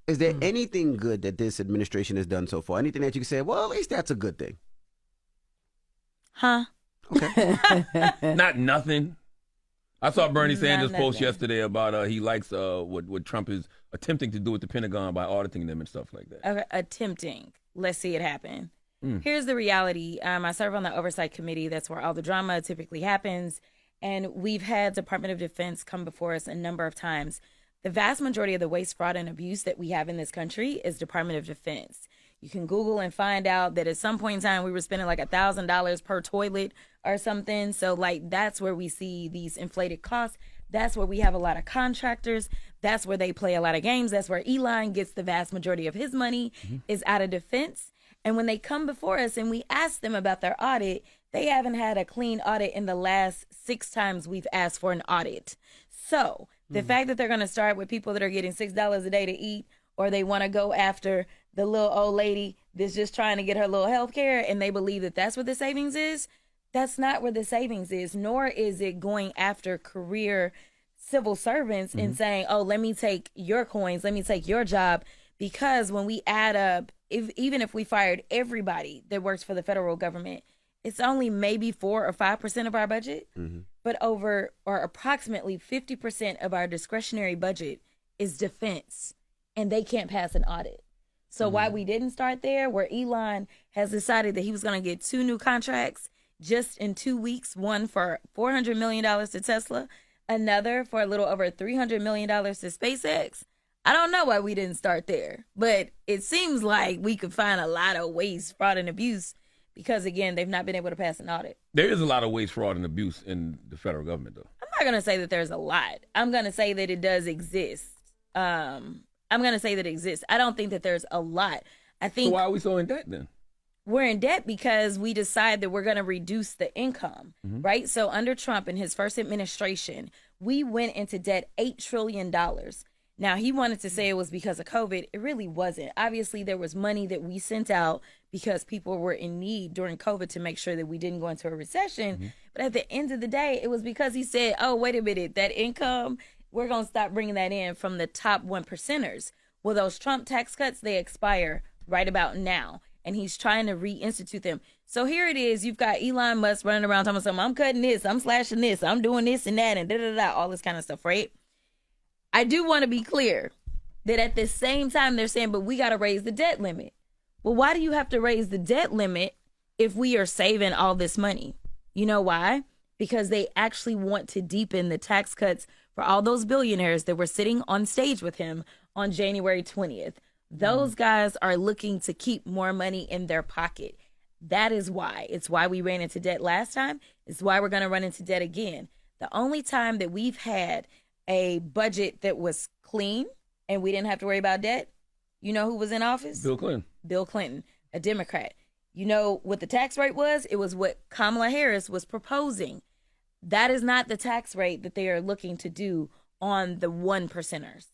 Is there anything good that this administration has done so far? Anything that you can say, well, at least that's a good thing? Huh? Okay. Not nothing. I saw Bernie Sanders Not post nothing. yesterday about he likes what Trump is attempting to do with the Pentagon by auditing them and stuff like that. Okay, attempting. Let's see it happen. Here's the reality. I serve on the oversight committee. That's where all the drama typically happens. And we've had Department of Defense come before us a number of times. The vast majority of the waste, fraud, and abuse that we have in this country is Department of Defense. You can Google and find out that at some point in time we were spending like $1,000 per toilet or something. So like that's where we see these inflated costs. That's where we have a lot of contractors. That's where they play a lot of games. That's where Elon gets the vast majority of his money is out of defense. And when they come before us and we ask them about their audit, they haven't had a clean audit in the last 6 times we've asked for an audit. So the fact that they're going to start with people that are getting $6 a day to eat, or they want to go after the little old lady that's just trying to get her little health care and they believe that that's where the savings is, that's not where the savings is, nor is it going after career civil servants and saying, oh, let me take your coins, let me take your job. Because when we add up, even if we fired everybody that works for the federal government, it's only maybe 4 or 5% of our budget, but over or approximately 50% of our discretionary budget is defense, and they can't pass an audit. So why we didn't start there, where Elon has decided that he was going to get 2 new contracts just in 2 weeks, one for $400 million to Tesla, another for a little over $300 million to SpaceX. I don't know why we didn't start there, but it seems like we could find a lot of waste, fraud, and abuse because, again, they've not been able to pass an audit. There is a lot of waste, fraud, and abuse in the federal government, though. I'm not going to say that there's a lot. I'm going to say that it does exist. I'm going to say that it exists. I don't think that there's a lot. I think So why are we so in debt then? we're in debt because we decide that we're going to reduce the income, right? So under Trump in his first administration, we went into debt $8 trillion. Now, he wanted to say it was because of COVID. It really wasn't. Obviously, there was money that we sent out because people were in need during COVID to make sure that we didn't go into a recession. But at the end of the day, it was because he said, oh, wait a minute, that income, we're going to stop bringing that in from the top 1%ers. Well, those Trump tax cuts, they expire right about now. And he's trying to reinstitute them. So here it is. You've got Elon Musk running around talking about, I'm cutting this, I'm slashing this, I'm doing this and that, and da-da-da, all this kind of stuff, right? I do want to be clear that at the same time they're saying, but we got to raise the debt limit. Well, why do you have to raise the debt limit if we are saving all this money? You know why? Because they actually want to deepen the tax cuts for all those billionaires that were sitting on stage with him on January 20th. Those guys are looking to keep more money in their pocket. That is why. It's why we ran into debt last time. It's why we're going to run into debt again. The only time that we've had a budget that was clean and we didn't have to worry about debt, you know who was in office? Bill Clinton. Bill Clinton, a Democrat. You know what the tax rate was? It was what Kamala Harris was proposing. That is not the tax rate that they are looking to do on the 1%ers.